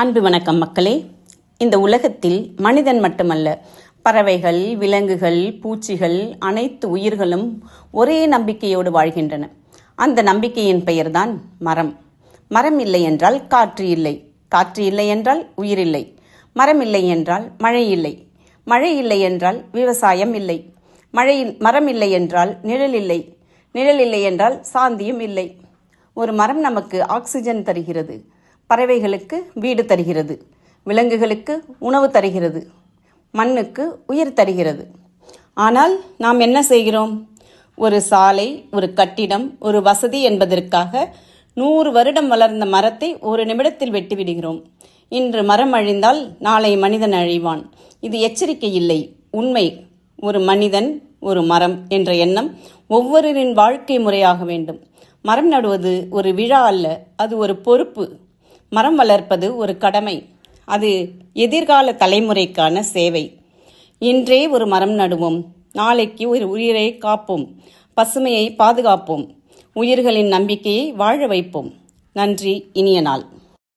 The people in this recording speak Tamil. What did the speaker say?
அன்பு வணக்கம் மக்களே. இந்த உலகத்தில் மனிதன் மட்டுமல்ல, பறவைகள், விலங்குகள், பூச்சிகள், அனைத்து உயிர்களும் ஒரே நம்பிக்கையோடு வாழ்கின்றன. அந்த நம்பிக்கையின் பெயர்தான் மரம். மரம் இல்லை என்றால் காற்று இல்லை, காற்று இல்லை என்றால் உயிர் இல்லை, மரம் இல்லை என்றால் மழை இல்லை, மழை இல்லை என்றால் விவசாயம் இல்லை, மரம் இல்லை என்றால் நிழல் இல்லை, நிழல் இல்லை என்றால் சாந்தியும் இல்லை. ஒரு மரம் நமக்கு ஆக்சிஜன் தருகிறது, பறவைகளுக்கு வீடு தருகிறது, விலங்குகளுக்கு உணவு தருகிறது, மண்ணுக்கு உயிர் தருகிறது. ஆனால் நாம் என்ன செய்கிறோம்? ஒரு சாலை, ஒரு கட்டிடம், ஒரு வசதி என்பதற்காக 100 வருடம் வளர்ந்த மரத்தை ஒரு நிமிடத்தில் வெட்டிவிடுகிறோம். இன்று மரம் அழிந்தால் நாளை மனிதன் அழிவான். இது எச்சரிக்கை இல்லை, உண்மை. ஒரு மனிதன், ஒரு மரம் என்ற எண்ணம் ஒவ்வொருவரின் வாழ்க்கை முறையாக வேண்டும். மரம் நடுவது ஒரு விழா அல்ல, அது ஒரு பொறுப்பு. மரம் வளர்ப்பது ஒரு கடமை, அது எதிர்கால தலைமுறைக்கான சேவை. இன்றே ஒரு மரம் நடுவோம், நாளைக்கு ஒரு உயிரை காப்போம், பசுமையை பாதுகாப்போம், உயிர்களின் நம்பிக்கையை வாழ வைப்போம். நன்றி. இனிய நாள்.